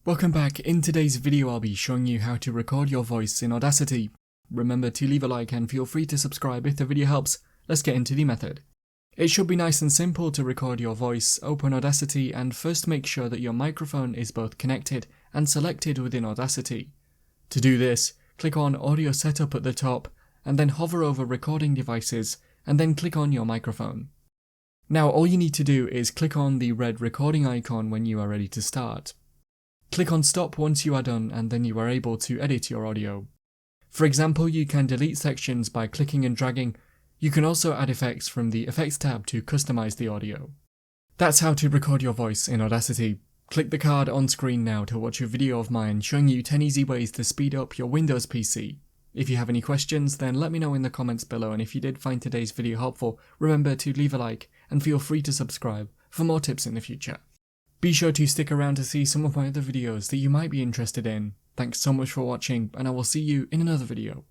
Welcome back. In today's video I'll be showing you how to record your voice in Audacity. Remember to leave a like and feel free to subscribe if the video helps. Let's get into the method. It should be nice and simple to record your voice. Open Audacity and first make sure that your microphone is both connected and selected within Audacity. To do this, click on Audio Setup at the top and then hover over Recording Devices and then click on your microphone. Now all you need to do is click on the red recording icon when you are ready to start. Click on stop once you are done and then you are able to edit your audio. For example, you can delete sections by clicking and dragging. You can also add effects from the Effects tab to customize the audio. That's how to record your voice in Audacity. Click the card on screen now to watch a video of mine showing you 10 easy ways to speed up your Windows PC. If you have any questions, then let me know in the comments below, and if you did find today's video helpful, remember to leave a like and feel free to subscribe for more tips in the future. Be sure to stick around to see some of my other videos that you might be interested in. Thanks so much for watching, and I will see you in another video.